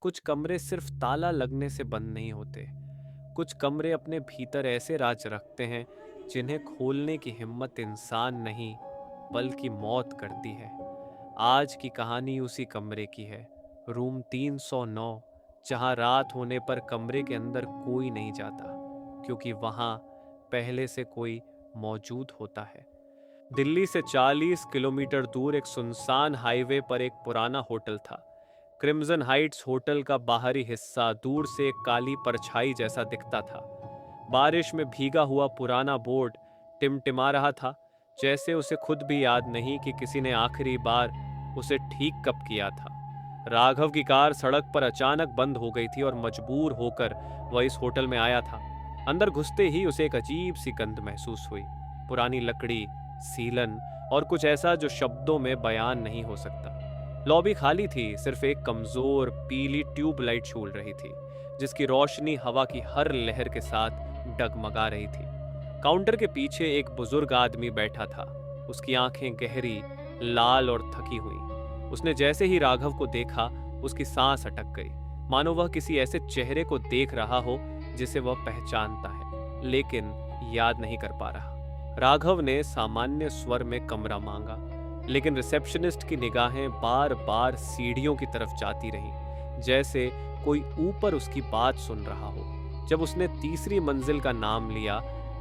कुछ कमरे सिर्फ ताला लगने से बंद नहीं होते। कुछ कमरे अपने भीतर ऐसे राज रखते हैं जिन्हें खोलने की हिम्मत इंसान नहीं बल्कि मौत करती है। आज की कहानी उसी कमरे की है, रूम 309, जहां रात होने पर कमरे के अंदर कोई नहीं जाता, क्योंकि वहां पहले से कोई मौजूद होता है। दिल्ली से 40 किलोमीटर दूर एक सुनसान हाईवे पर एक पुराना होटल था। क्रिम्जन हाइट्स होटल का बाहरी हिस्सा दूर से एक काली परछाई जैसा दिखता था। बारिश में भीगा हुआ पुराना बोर्ड टिमटिमा रहा था, जैसे उसे खुद भी याद नहीं कि किसी ने आखिरी बार उसे ठीक कब किया था। राघव की कार सड़क पर अचानक बंद हो गई थी और मजबूर होकर वह इस होटल में आया था। अंदर घुसते ही उसे एक अजीब सी गंध महसूस हुई, पुरानी लकड़ी, सीलन और कुछ ऐसा जो शब्दों में बयान नहीं हो सकता। लॉबी खाली थी, सिर्फ एक कमजोर पीली ट्यूबलाइट झूल रही थी, जिसकी रोशनी हवा की हर लहर के साथ डगमगा रही थी। काउंटर के पीछे एक बुजुर्ग आदमी बैठा था, उसकी आंखें गहरी, लाल और थकी हुई। उसने जैसे ही राघव को देखा, उसकी सांस अटक गई, मानो वह किसी ऐसे चेहरे को देख रहा हो जिसे वह पहचानता है लेकिन याद नहीं कर पा रहा। राघव ने सामान्य स्वर में कमरा मांगा, लेकिन रिसेप्शनिस्ट की निगाहें बार बार सीढ़ियों की तरफ जाती रहीं, जैसे कोई ऊपर उसकी बात सुन रहा हो। जब उसने तीसरी मंजिल का नाम लिया,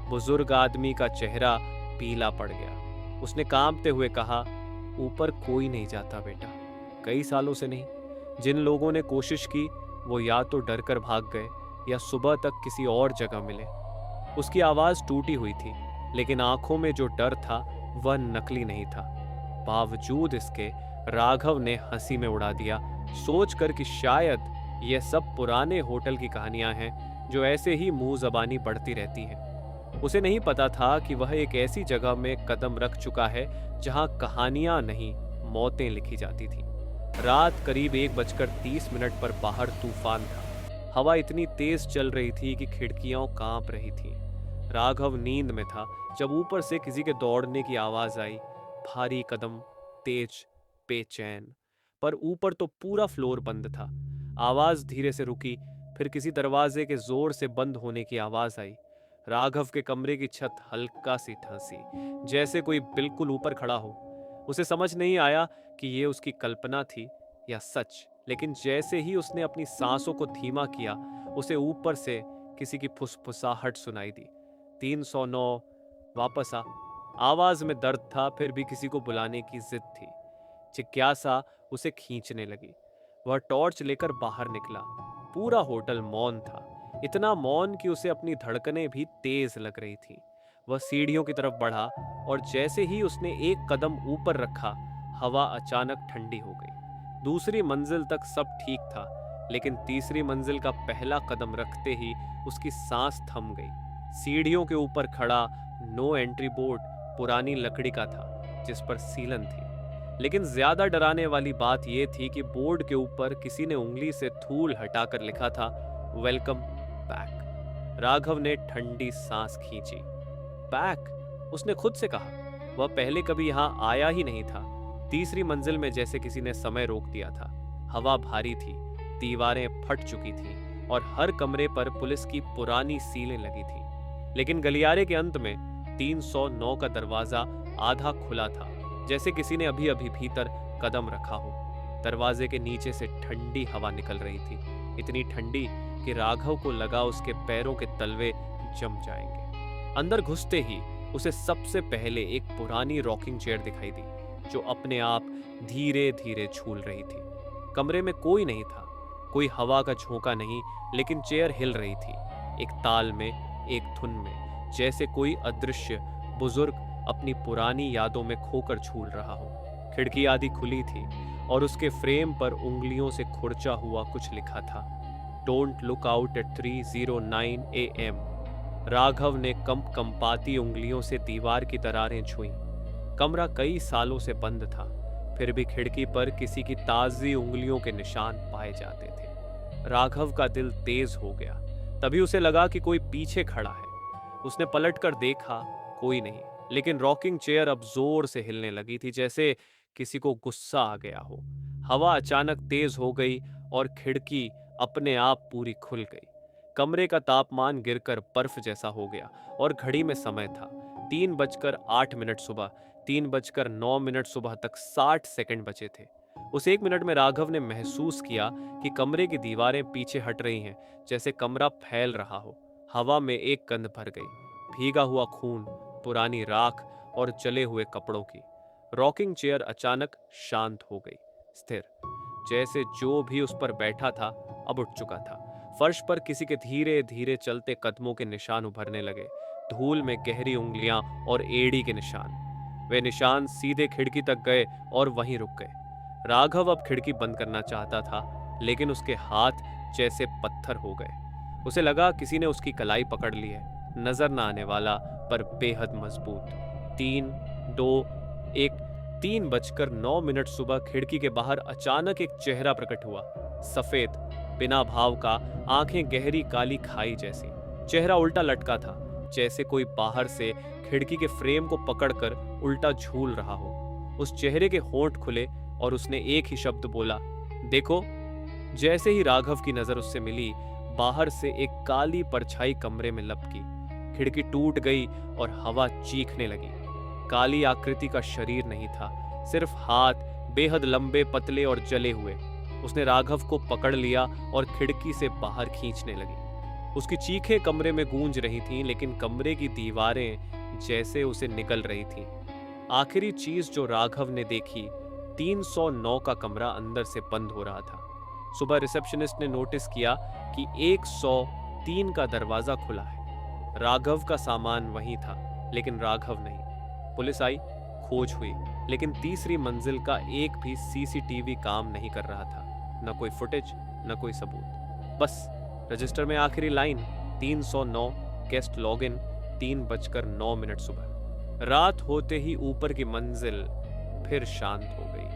बुजुर्ग आदमी का चेहरा पीला पड़ गया। उसने कांपते हुए कहा, ऊपर कोई नहीं जाता बेटा, कई सालों से नहीं। जिन लोगों ने कोशिश की वो या तो डर कर भाग गए या सुबह तक किसी और जगह मिले। उसकी आवाज टूटी हुई थी, लेकिन आंखों में जो डर था वह नकली नहीं था। बावजूद इसके राघव ने हंसी में उड़ा दिया, सोचकर कि शायद यह सब पुराने होटल की कहानियां हैं जो ऐसे ही मुंह जबानी बढ़ती रहती हैं। उसे नहीं पता था कि वह एक ऐसी जगह में कदम रख चुका है जहां कहानियां नहीं, मौतें लिखी जाती थी। रात करीब 1:30 पर बाहर तूफान था। हवा इतनी तेज चल रही थी कि खिड़कियां कांप रही थीं। राघव नींद में था जब ऊपर से किसी के दौड़ने की आवाज आई। भारी कदम, तेज, बेचैन। पर ऊपर तो पूरा फ्लोर बंद था। आवाज धीरे से रुकी, फिर किसी दरवाजे के जोर से बंद होने की आवाज आई। राघव के कमरे की छत हल्का सी ठसी, जैसे कोई बिल्कुल ऊपर खड़ा हो। उसे समझ नहीं आया कि ये उसकी कल्पना थी या सच, लेकिन जैसे ही उसने अपनी सांसों को धीमा किया, उसे ऊपर से किसी की फुसफुसाहट सुनाई दी। 309, वापस आ। आवाज में दर्द था, फिर भी किसी को बुलाने की जिद थी। जिज्ञासा उसे खींचने लगी। वह टॉर्च लेकर बाहर निकला। पूरा होटल मौन था, इतना मौन कि उसे अपनी धड़कनें भी तेज लग रही थीं। वह सीढ़ियों की तरफ बढ़ा और जैसे ही उसने एक कदम ऊपर रखा, हवा अचानक ठंडी हो गई। दूसरी मंजिल तक सब ठीक था, लेकिन तीसरी मंजिल का पहला कदम रखते ही उसकी सांस थम गई। सीढ़ियों के ऊपर खड़ा नो एंट्री बोर्ड पुरानी लकड़ी का था, जिस पर सीलन थी। लेकिन ज्यादा डराने वाली बात यह थी कि बोर्ड के ऊपर किसी ने उंगली से धूल हटाकर लिखा था, वेलकम बैक। राघव ने ठंडी सांस खींची। बैक, उसने खुद से कहा। वह पहले कभी यहां आया ही नहीं था। तीसरी मंजिल में जैसे किसी ने समय रोक दिया था। हवा भारी थी, दीवारें फट चुकी थीं और हर कमरे पर पुलिस की पुरानी सीलें लगी थीं। लेकिन गलियारे के अंत में 309 का दरवाजा आधा खुला था, जैसे किसी ने अभी अभी भीतर कदम रखा हो। दरवाजे के नीचे से ठंडी हवा निकल रही थी, इतनी ठंडी कि राघव को लगा उसके पैरों के तलवे जम जाएंगे। अंदर घुसते ही उसे सबसे पहले एक पुरानी रॉकिंग चेयर दिखाई दी, जो अपने आप धीरे धीरे झूल रही थी। कमरे में कोई नहीं था, कोई हवा का झोंका नहीं, लेकिन चेयर हिल रही थी, एक ताल में, एक धुन में, जैसे कोई अदृश्य बुजुर्ग अपनी पुरानी यादों में खोकर झूल रहा हो। खिड़की आधी खुली थी और उसके फ्रेम पर उंगलियों से खुरचा हुआ कुछ लिखा था, don't look out at 309 AM। Raghav ने कंपाती उंगलियों से दीवार की दरारें छुईं। कमरा कई सालों से बंद था, फिर भी खिड़की पर किसी की ताजी उंगलियों के निशान पाए जाते थे। राघव का दिल तेज हो गया। तभी उसे लगा कि कोई पीछे खड़ा है। उसने पलटकर देखा, कोई नहीं, लेकिन रॉकिंग चेयर अब जोर से हिलने लगी थी, जैसे किसी को गुस्सा आ गया हो। हवा अचानक तेज हो गई और खिड़की अपने आप पूरी खुल गई। कमरे का तापमान गिरकर बर्फ जैसा हो गया और घड़ी में समय था 3:08 सुबह। 3:09 सुबह तक 60 सेकंड बचे थे। उस 1 मिनट में राघव ने महसूस किया कि कमरे की दीवारें पीछे हट रही हैं, जैसे कमरा फैल रहा हो। हवा में एक गंध भर गई, भीगा हुआ खून, पुरानी राख और जले हुए कपड़ों की। रॉकिंग चेयर अचानक शांत हो गई, स्थिर, जैसे जो भी उस पर बैठा था अब उठ चुका था। फर्श पर किसी के धीरे धीरे चलते कदमों के निशान उभरने लगे, धूल में गहरी उंगलियां और एड़ी के निशान। वे निशान सीधे खिड़की तक गए और वहीं रुक गए। राघव अब खिड़की बंद करना चाहता था, लेकिन उसके हाथ जैसे पत्थर हो गए। उसे लगा किसी ने उसकी कलाई पकड़ ली है, नजर न आने वाला पर बेहद मजबूत। 3, 2, 1। 3:09 सुबह खिड़की के बाहर अचानक एक चेहरा प्रकट हुआ, सफेद, बिना भाव का, आंखें गहरी काली खाई जैसी। चेहरा उल्टा लटका था, जैसे कोई बाहर से खिड़की के फ्रेम को पकड़कर उल्टा झूल रहा हो। उस चेहरे के होंठ खुले और उसने एक ही शब्द बोला, देखो। जैसे ही राघव की नजर उससे मिली, बाहर से एक काली परछाई कमरे में लपकी। खिड़की टूट गई और हवा चीखने लगी। काली आकृति का शरीर नहीं था, सिर्फ हाथ, बेहद लंबे, पतले और जले हुए। उसने राघव को पकड़ लिया और खिड़की से बाहर खींचने लगी। उसकी चीखें कमरे में गूंज रही थीं, लेकिन कमरे की दीवारें जैसे उसे निगल रही थीं। आखिरी चीज जो राघव ने देखी, 309 का कमरा अंदर से बंद हो रहा था। सुबह रिसेप्शनिस्ट ने नोटिस किया कि 103 का दरवाजा खुला है। राघव का सामान वहीं था, लेकिन राघव नहीं। पुलिस आई, खोज हुई, लेकिन तीसरी मंजिल का एक भी सीसीटीवी काम नहीं कर रहा था। न कोई फुटेज, न कोई सबूत। बस रजिस्टर में आखिरी लाइन, 309, गेस्ट लॉगिन, 3:09 सुबह। रात होते ही ऊपर की मंजिल फिर शांत हो गई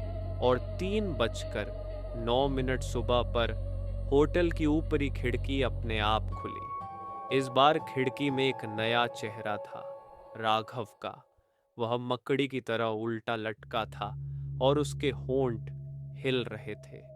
और 3:09 सुबह पर होटल की ऊपरी खिड़की अपने आप खुली। इस बार खिड़की में एक नया चेहरा था, राघव का। वह मकड़ी की तरह उल्टा लटका था और उसके होंठ हिल रहे थे।